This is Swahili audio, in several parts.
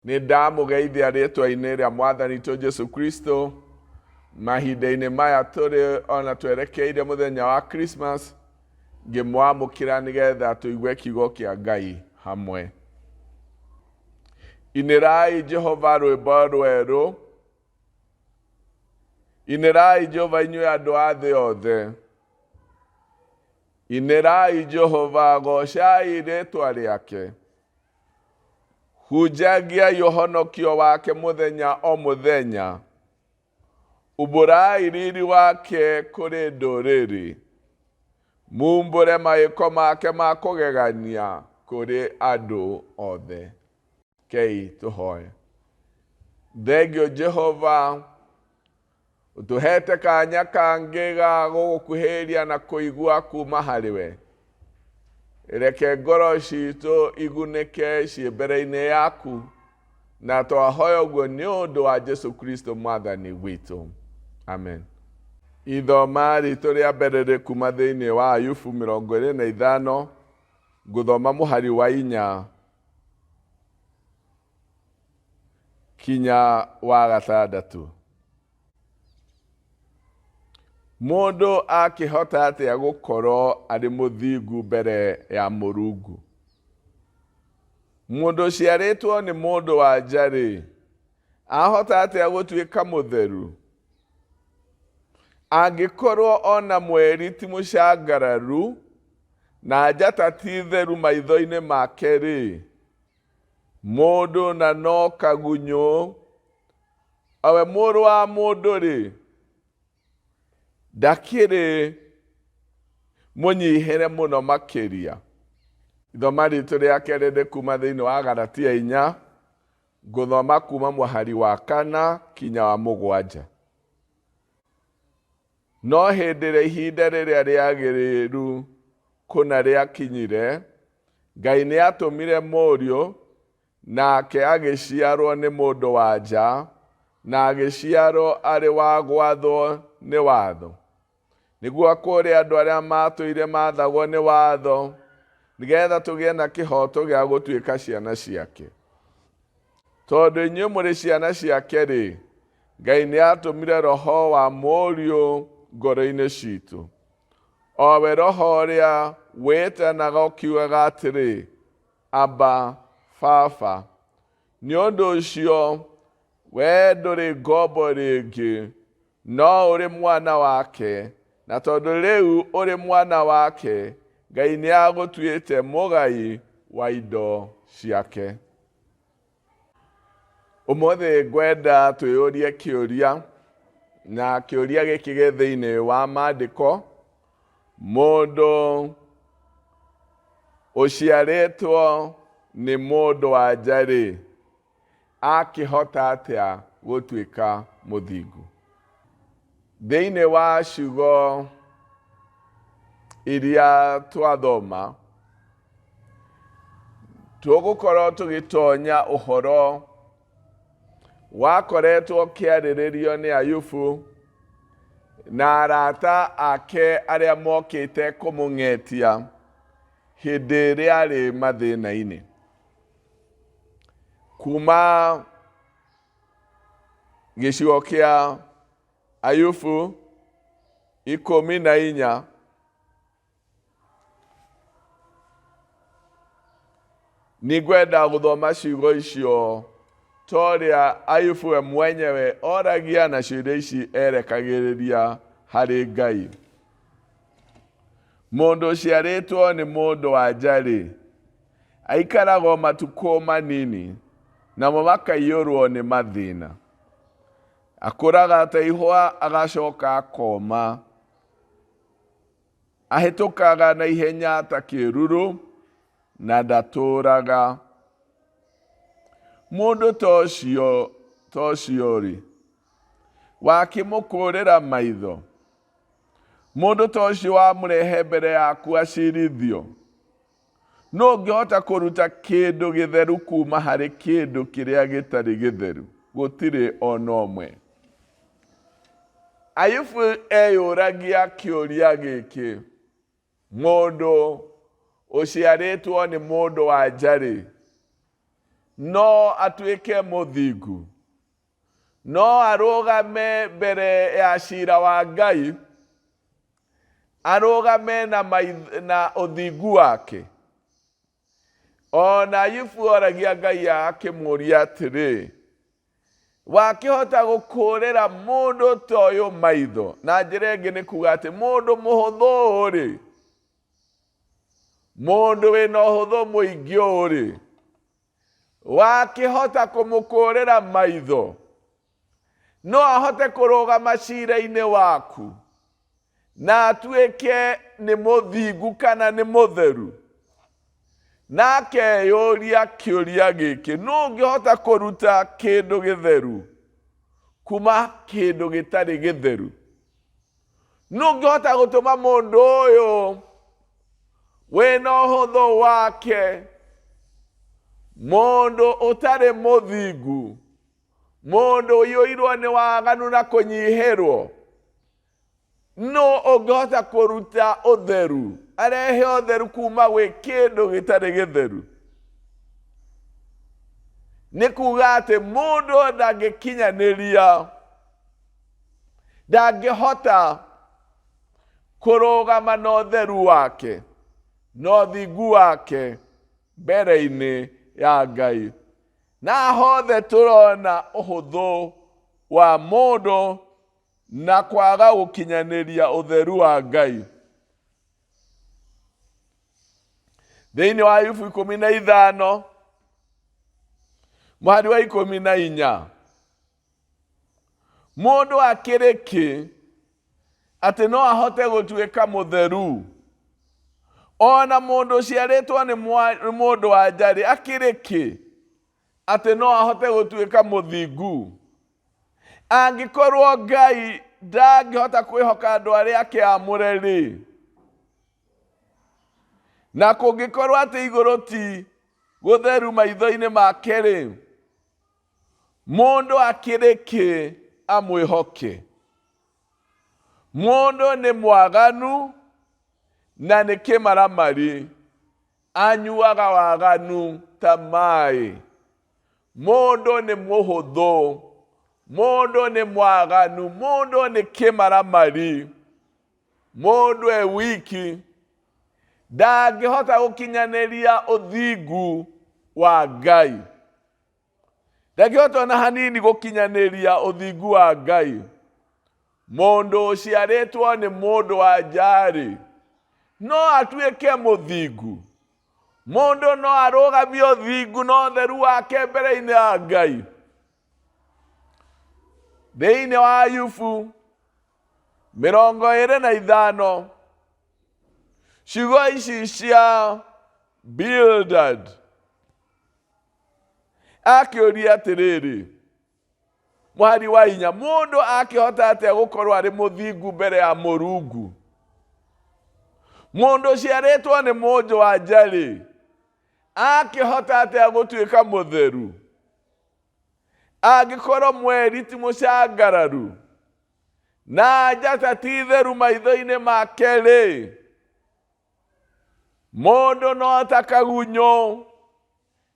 Nĩ ndamũgeithia rĩĩtwa-inĩ rĩa Mwathani witũ Jesũ Kristo mahinda-inĩ maya tũrĩ ona twerekeire mũthenya wa Christmas, ngĩmwamũkĩra nĩgetha tũigue kiugo kĩa Ngai hamwe. Inĩrai Jehova rwĩmbo rwerũ, inĩrai Jehova inyuĩ andũ a thĩ yothe, inĩrai Jehova, gocai rĩĩtwa rĩake, hunjagiai ũhonokio wake mũthenya o mũthenya, umbũrai riri wake kũrĩ ndũrĩrĩ, mumbũre mawĩko make ma kũgegania kũrĩ andũ othe. Kei tũhoe. Thengio Jehova, ũtũhete kanya kangĩ ga gũgũkuhĩrĩria na kũigua kuma harĩwe. Reke ngoro citũ igunĩke ciĩ mbere-inĩ yaku, na twahoya ũguo nĩ ũndũ wa Jesũ Kristo Mwathani witũ. Amen. Ithoma ritũ rĩa mbere rĩ kuma thĩinĩ wa Ayubu 25, ngũthoma mũhari wa 4 kinya wa 6. Mũndũ akĩhota atĩa gũkorwo arĩ mũthingu mbere ya Mũrungu? Mũndũ ũciarĩtwo nĩ mũndũ-wa-nja-rĩ, ahota atĩa gũtuĩka mũtheru? Angĩkorwo ona mweri ti mũcangararu, na njata ti theru maitho-inĩ make-rĩ, mũndũ na no kagunyũ, owe mũrũ wa mũndũ-rĩ, ndakĩrĩ mũnyihĩre mũno makĩria. Ithoma ritũ rĩa kerĩ rĩ kuma thĩinĩ wa Galatia 4, ngũthoma kuma mũhari wa 4 kinya wa 7. No hĩndĩ ĩrĩa ihinda rĩrĩa rĩagĩrĩru kũna rĩakinyire, Ngai nĩ atũmire mũriũ, nake agĩciarwo nĩ mũndũ-wa-nja, na agĩciarwo arĩ wa gwathwo nĩ watho, nĩguo kũrĩ andũ arĩa matũire mathagwo nĩ watho, nĩgetha tũgĩe na kĩhoto gĩa gũtuĩka ciana ciake. Tondũ inyuĩ mũrĩ ciana ciake-rĩ, Ngai nĩ atũmire roho wa mũriũ ngoro-inĩ citũ, owe roho ũrĩa wĩtanaga ũkiugaga atĩrĩ, Aba, Baba. Nĩ ũndũ ũcio, wee ndũrĩ ngombo rĩngĩ, no ũrĩ mwana wake, na tondũ rĩu ũrĩ mwana wake, Ngai nĩ agũtuĩte mũgai wa indo ciake. Ũmũthĩ ngwenda twĩyũrie kĩũria, na kĩũria gĩkĩ gĩ thĩinĩ wa maandĩko. Mũndũ ũciarĩtwo nĩ mũndũ-wa-nja-rĩ, akĩhota atĩa gũtuĩka mũthingu? Thĩinĩ wa ciugo iria twathoma, tũgũkorwo tũgĩtonya ũhoro wakoretwo kĩarĩrĩrio nĩ Ayubu na arata ake arĩa mokĩte kũmũng'etia hĩndĩ ĩrĩa arĩ mathĩna-inĩ. Kuma gĩcigo kĩa Ayubu 14, nĩngwenda gũthoma ciugo icio torĩa Ayubu we mwenyewe oragia na ciugo ici erekagĩrĩria harĩ Ngai. Mũndũ ũciarĩtwo nĩ mũndũ-wa-nja-rĩ, aikaraga o matukũ manini, namo makaiyũrwo nĩ mathĩna. Akũraga ta ihũa agacoka akoma, ahĩtũkaga na ihenya ta kĩĩruru, na ndatũũraga. Mũndũ ta ũcio-rĩ, wakĩmũkũũrĩra maitho, mũndũ ta ũcio wamũrehe mbere yaku acirithio, no ũngĩhota kũruta kĩndũ gĩtheru kuma harĩ kĩndũ kĩrĩa gĩtarĩ gĩtheru? Gũtirĩ ona ũmwe. Ayubu eyũragia kĩũria gĩkĩ, mũndũ ũciarĩtwo nĩ mũndũ-wa-nja-rĩ, no atuĩke mũthingu, no arũgame mbere ya ciira wa Ngai, arũgame na ũthingu wake. Ona Ayubu oragia Ngai akĩmũria atĩrĩ, wakĩhota gũkũũrĩra mũndũ ta ũyũ maitho? Na njĩra ĩngĩ nĩ kuuga atĩ mũndũ mũhũthũ ũrĩ, mũndũ wĩna ũhũthũ mũingĩ ũrĩ, wakĩhota kũmũkũũrĩra maitho, no ahote kũrũgama ciira-inĩ waku na atuĩke nĩ mũthingu kana nĩ mũtheru? Nake yũria kĩũria gĩkĩ, nũ ũngĩhota kũruta kĩndũ gĩtheru kuma kĩndũ gĩtarĩ gĩtheru? Nũ ũngĩhota gũtũma mũndũ ũyũ wĩna ũhũthũ wake, mũndũ ũtarĩ mũthingu, mũndũ ũiyũirwo nĩ waganu na kũnyihĩrwo, nũ ũngĩhota kũruta ũtheru, arehe ũtheru kuma gwĩ kĩndũ gĩtarĩ gĩtheru? Nĩ kuuga atĩ mũndũ ndangĩkinyanĩria, ndangĩhota kũrũgama na ũtheru wake na ũthingu wake mbere-inĩ ya Ngai. Na hothe tũrona ũhũthũ wa mũndũ na kwaga gũkinyanĩria ũtheru wa Ngai. Thĩinĩ wa Ayubu 15 mũhari wa 14, mũndũ akĩrĩ kĩ atĩ no ahote gũtuĩka mũtheru? Ona mũndũ ũciarĩtwo nĩ mũndũ-wa-nja-rĩ, akĩrĩ kĩ atĩ no ahote gũtuĩka mũthingu? Angĩkorwo Ngai ndangĩhota kwĩhoka andũ arĩa ake aamũre-rĩ, na kũngĩkorwo atĩ igũrũ ti gũtheru maitho-inĩ make-rĩ, mũndũ akĩrĩ kĩ amwĩhoke? Mũndũ nĩ mwaganu na nĩ kĩmaramari, anyuaga waganu ta maĩ. Mũndũ nĩ mũhũthũ, mũndũ nĩ mwaganu, mũndũ nĩ kĩmaramari, mũndũ e wiki, ndangĩhota gũkinyanĩria ũthingu wa Ngai, ndangĩhota ona hanini gũkinyanĩria ũthingu wa Ngai. Mũndũ ũciarĩtwo nĩ mũndũ-wa-nja-rĩ, no atuĩke mũthingu? Mũndũ no arũgamie ũthingu na ũtheru wake mbere-inĩ ya Ngai? Thĩinĩ wa Ayubu 25, ciugo ici cia Bildad akĩũria atĩrĩrĩ, mũhari wa 4, mũndũ akĩhota atĩa gũkorwo arĩ mũthingu mbere ya Mũrungu? Mũndũ ũciarĩtwo nĩ mũndũ-wa-nja-rĩ, akĩhota atĩa gũtuĩka mũtheru? Angĩkorwo mweri ti mũcangararu na njata ti theru maitho-inĩ make-rĩ, mũndũ no ta kagunyũ,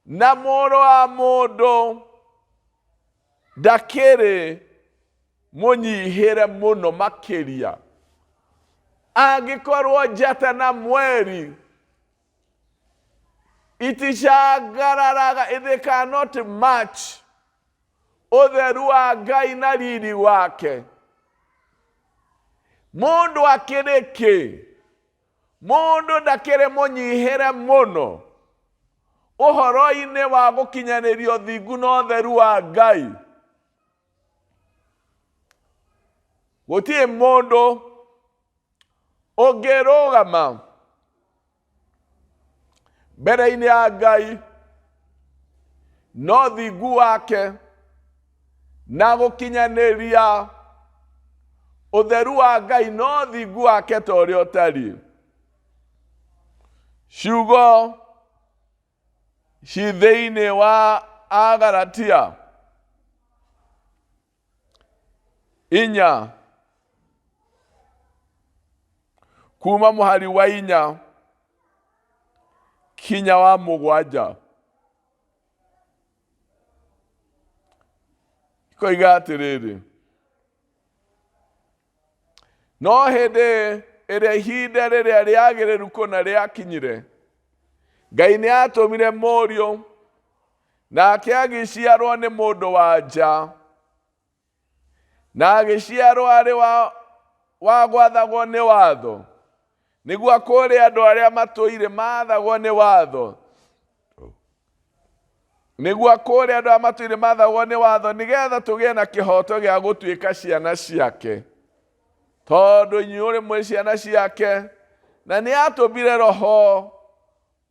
na mũrũ wa mũndũ ndakĩrĩ mũnyihĩre mũno makĩria. Angĩkorwo njata na mweri iticangaraga, they cannot match ũtheru wa Ngai na riri wake, mũndũ akĩrĩ kĩ? Mũndũ ndakĩrĩ mũnyihĩre mũno ũhoro-inĩ wa gũkinyanĩria ũthingu na ũtheru wa Ngai. Gũtirĩ mũndũ ũngĩrũgama mbere-inĩ ya Ngai na ũthingu wake na gũkinyanĩria ũtheru wa Ngai na ũthingu wake ta ũrĩa ũtariĩ. Ciugo ci thĩinĩ wa Agalatia 4 kuma mũhari wa 4 kinya wa 7. Koiga atĩrĩrĩ, no hĩndĩ ĩrĩa ihinda rĩrĩa rĩagĩrĩru kũna rĩakinyire, Ngai nĩatũmire mũriũ, nake agĩciarwo nĩ mũndũ-wa-nja, na agĩciarwo arĩ wa gwathagwo nĩ watho, nĩguo akũũre andũ arĩa matũire mathagwo nĩ watho, nĩgetha tũgĩe na kĩhoto gĩa gũtuĩka ciana ciake. Tondũ inyuĩ mũrĩ ciana ciake, na nĩatũmbire roho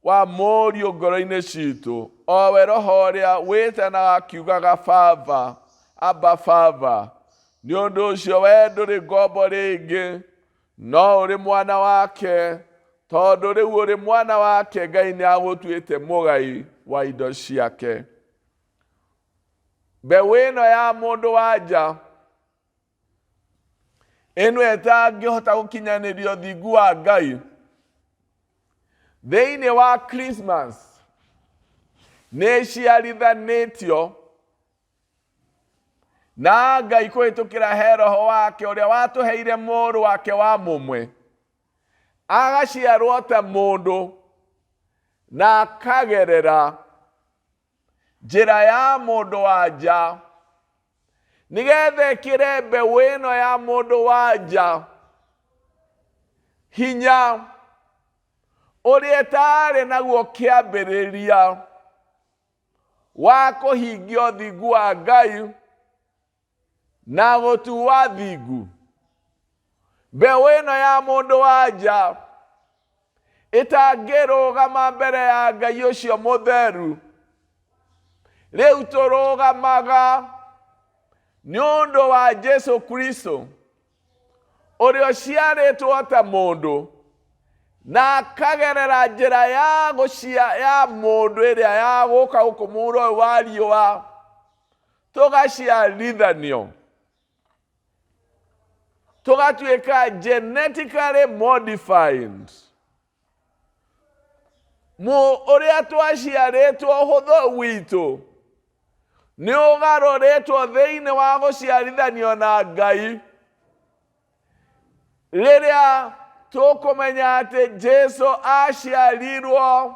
wa mũriũ ngoro-inĩ citũ, o we roho ũrĩa wĩtanaga akiugaga Baba, Abba Baba. Nĩ ũndũ ũcio we ndũrĩ ngombo rĩngĩ, no ũrĩ mwana wake. Tondũ rĩu ũrĩ mwana wake, Ngai nĩagũtuĩte mũgai wa indo ciake. Mbeũ ĩno ya mũndũ-wa-nja ĩno ĩtangĩhota gũkinyanĩria ũthingu wa Ngai thĩinĩ wa Christmas nĩciarithanĩtio na Ngai kũhĩtũkĩra he roho wake ũrĩa watũheire mũrũ wake wa mũmwe, agaciarwo ta mũndũ na akagerera njĩra ya mũndũ-wa-nja, nĩgetha ĩkĩre mbeũ ĩno ya mũndũ-wa-nja hinya ũrĩa ĩtarĩ naguo kĩambĩrĩria wa kũhingia ũthingu wa Ngai na gũtua thingu. Mbeũ ĩno ya mũndũ-wa-nja ĩtangĩrũgama mbere ya Ngai ũcio mũtheru, rĩu tũrũgamaga nĩ ũndũ wa Jesũ Kristo, ũrĩa ũciarĩtwo ta mũndũ na akagerera njĩra ya mũndũ ĩrĩa ya gũka gũkũ muoyo ũyũ wa riũa, tũgaciarithanio, tũgatuĩka genetically modified. Ũrĩa twaciarĩtwo ũhũthũ witũ nĩ ũgarũrĩtwo thĩinĩ wa gũciarithanio na Ngai, rĩrĩa tũkũmenya atĩ Jesũ aciarirwo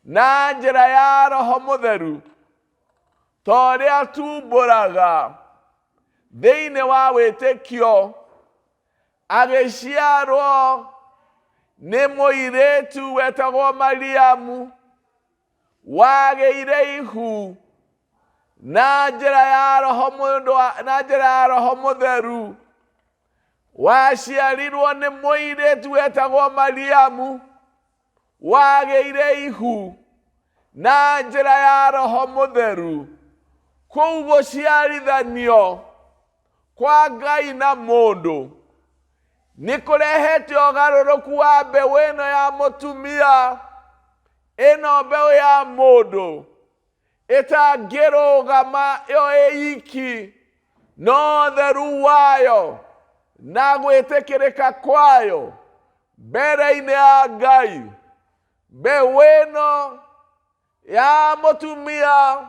na njĩra ya Roho Mũtheru, torĩa tumbũraga thĩinĩ wa wĩtĩkio, agĩciarwo nĩ mũirĩtu wetagwo Mariamu, wagĩire ihu na njĩra ya Roho Mũtheru, waciarirwo nĩ mũirĩtu wetagwo Mariamu, wagĩire ihu na njĩra ya Roho Mũtheru. Kũu gũciarithanio kwa Ngai na mũndũ nĩ kũrehete ũgarũrũku wa mbeũ ĩno ya mũtumia, ĩno mbeũ ya mũndũ ĩtangĩrũgama yo ĩiki no ũtheru wayo na gwĩtĩkĩrĩka kwayo mbere-inĩ ya Ngai. Mbeũ ĩno ya mũtumia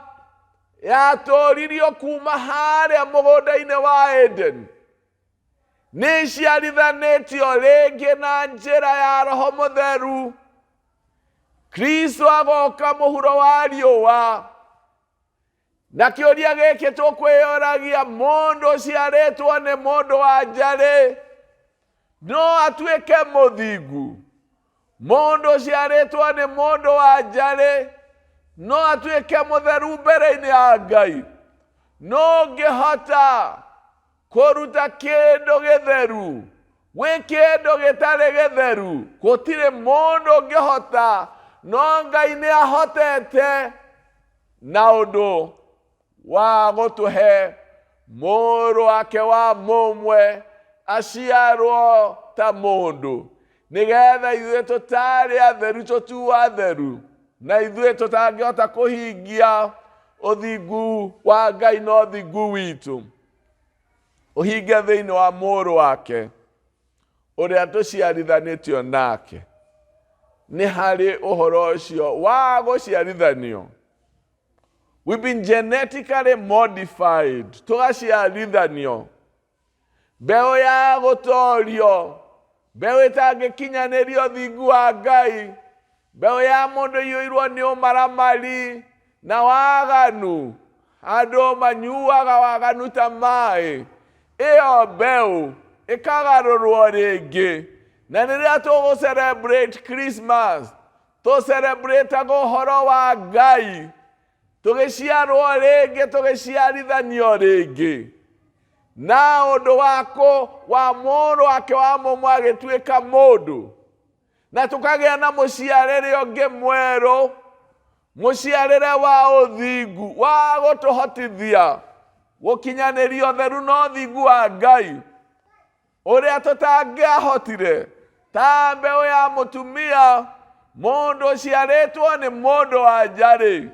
yatũririo kuma harĩa mũgũnda-inĩ wa Eden, nĩ ciarithanĩtio rĩngĩ na njĩra ya Roho Mũtheru. Kristo agoka mũhuro wa riũa, na kĩũria gĩkĩ tũkwĩyũragia, mũndũ ũciarĩtwo nĩ mũndũ-wa-nja-rĩ, no atuĩke mũthingu? Mũndũ ũciarĩtwo nĩ mũndũ-wa-nja-rĩ, no atuĩke mũtheru mbere-inĩ ya Ngai? No ngĩhota kũruta kĩndũ gĩtheru gwĩ kĩndũ gĩtarĩ gĩtheru? Gũtirĩ mũndũ ũngĩhota, no Ngai nĩ ahotete na ũndũ wa gũtũhe mũrũ wake wa mũmwe aciarwo ta mũndũ, nĩgetha ithuĩ tũtarĩ atheru tũtuo atheru, na ithuĩ tũtangĩhota kũhingia ũthingu wa Ngai na ũthingu witũ ũhinge thĩinĩ wa mũrũ wake ũrĩa tũciarithanĩtio nake. Nĩ harĩ ũhoro ũcio wa gũciarithanio We've been genetically modified. Tũgaciarithanio. Mbeũ ya gũtorio. Mbeũ ĩtangĩkinyanĩrio ũthingu wa Ngai. Mbeũ ya mũndũ ĩiyũirwo nĩ ũmaramari na waganu. Andũ manyuaga waganu ta maĩ. Ĩyo mbeũ ĩkagarũrwo rĩngĩ. Na rĩrĩa tũgũ-celebrate Christmas, tũ-celebrate-aga ũhoro wa Ngai. Tũgĩciarwo rĩngĩ, tũgĩciarithanio rĩngĩ. Na ũndũ wa mũndũ wake wa mũmwe agĩtuĩka mũndũ. Na tũkagĩa na mũciarĩre ũngĩ mwerũ. Mũciarĩre wa ũthingu, wa gũtũhotithia gũkinyanĩria ũtheru na ũthingu wa Ngai. Ũrĩa tũtangĩahotire, ta mbeũ ya mũtumia, mũndũ ũciarĩtwo nĩ mũndũ-wa-nja-rĩ,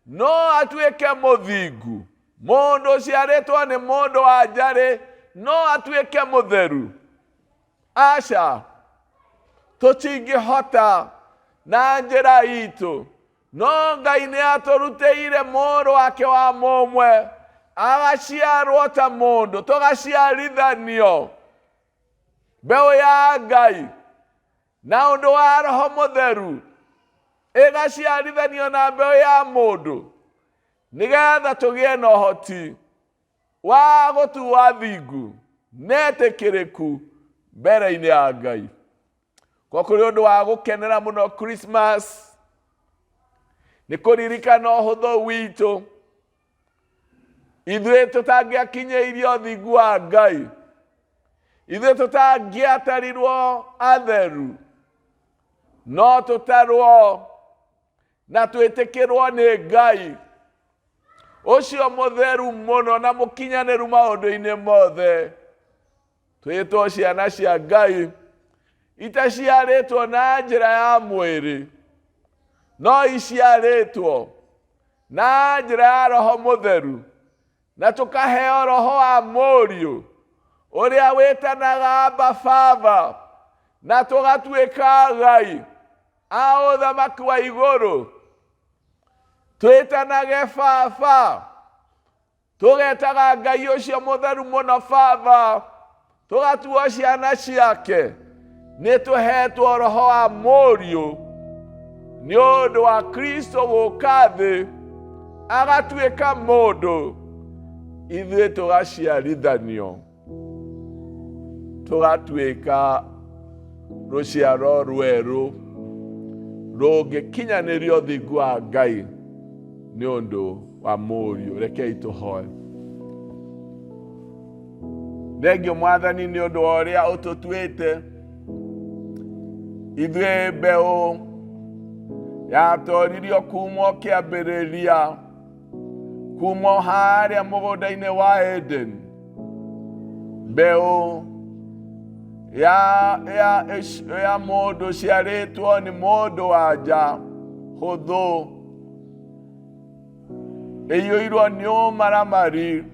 no atuĩke mũthingu. Mũndũ ũciarĩtwo nĩ mũndũ-wa-nja-rĩ, no atuĩke mũtheru. Aca, tũtingĩhota na njĩra itũ. No Ngai nĩ atũrutĩire mũndũ wake wa mũmwe, agaciarwo ta mũndũ, tũgaciarithanio. Mbeũ ya Ngai, na ũndũ wa Roho Mũtheru, ĩgaciarithanio na mbeũ ya mũndũ, nĩgetha tũgĩe na ũhoti wa gũtua thingu netĩkĩrĩku mbere-inĩ ya Ngai. Kwa kũrĩ ũndũ wa gũkenera mũno Christmas, nĩ kũririkana ũhũthũ witũ, ithuĩ tũtangĩakinyĩirio ũthingu wa Ngai, ithuĩ tũtangĩatarirwo atheru, no tũtarwo na twĩtĩkĩrwo nĩ Ngai ũcio mũtheru mũno na mũkinyanĩru maũndũ-inĩ mothe. Twĩtwo ciana cia Ngai, itaciarĩtwo na njĩra ya mwĩrĩ, no iciarĩtwo na njĩra ya Roho Mũtheru, na tũkaheo Roho wa Mũriũ ũrĩa wĩtanaga Aba Baba, na tũgatuĩka Ngai a ũthamaki wa igũrũ. Twĩtanage Baba, tũgetaga Ngai ũcio mũtheru mũno Baba, tũgatuo ciana ciake. Nĩ tũhetwo Roho wa Mũriũ nĩ ũndũ wa Kristo gũka thĩ agatuĩka mũndũ, ithuĩ tũgaciarithanio, tũgatuĩka rũciaro rwerũ rũngĩkinyanĩrio ũthingu wa Ngai nĩ ũndũ wa Mũriũ. Rekei tũhoe. Thengio Mwathani nĩ ũndũ wa ũrĩa ũtũtuĩte, ithuĩ mbeũ yatoririo kuma kĩambĩrĩria, kuma harĩa mũgũnda-inĩ wa Eden. Mbeũ ya mũndũ ciarĩtwo nĩ mũndũ-wa-nja hũthũ, ĩiyũirwo nĩ ũmaramari,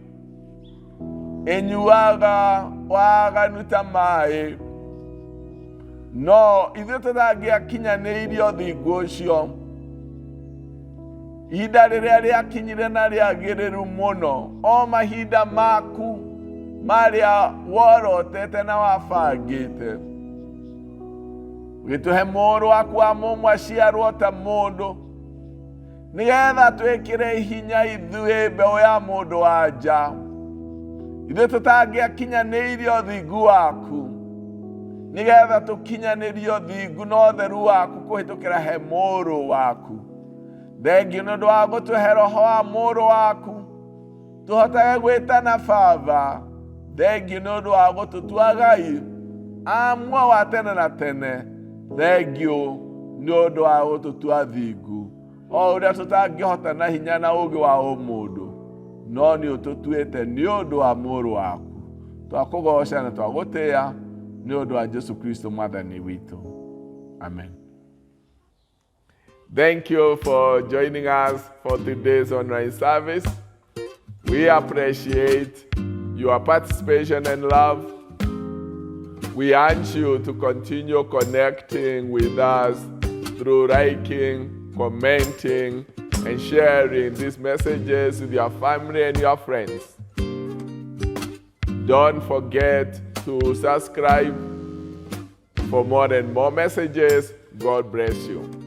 ĩnyuaga waganu ta maĩ. No ithuĩ tũtangĩakinyanĩirio ũthingu ũcio, ihinda rĩrĩa rĩakinyire na rĩagĩrĩru mũno, o mahinda maku marĩa worotete na wabangĩte, gĩtũhe mũrũ waku wa mũmwe aciarwo ta mũndũ, nĩgetha twĩkĩre hinya ithuĩ mbeũ ya mũndũ-wa-nja, ithuĩ tũtangĩakinyanĩirio ũthingu waku, nĩgetha tũkinyanĩrio ũthingu na ũtheru waku kũhĩtũkĩra he mũrũ waku. Thengio nĩ ũndũ wa gũtũhe Roho wa mũrũ waku, tũhotage gwĩtana Baba. Thengio nĩ ũndũ wa gũtũtua Ngai a muoyo wa tene na tene. Thengio nĩ ũndũ wa gũtũtua thingu, o ũrĩa tũtangĩhota na hinya na ũũgĩ wa ũmũndũ, no nĩ ũtũtuĩte nĩ ũndũ wa mũrũ waku. Twakũgooca na twagũtĩĩa nĩ ũndũ wa Jesu Kristo Mwathani witũ. Amen. Thank you for joining us for today's online service. We appreciate your participation and love. We urge you to continue connecting with us through liking, commenting, and sharing these messages with your family and your friends. Don't forget to subscribe for more and more messages. God bless you.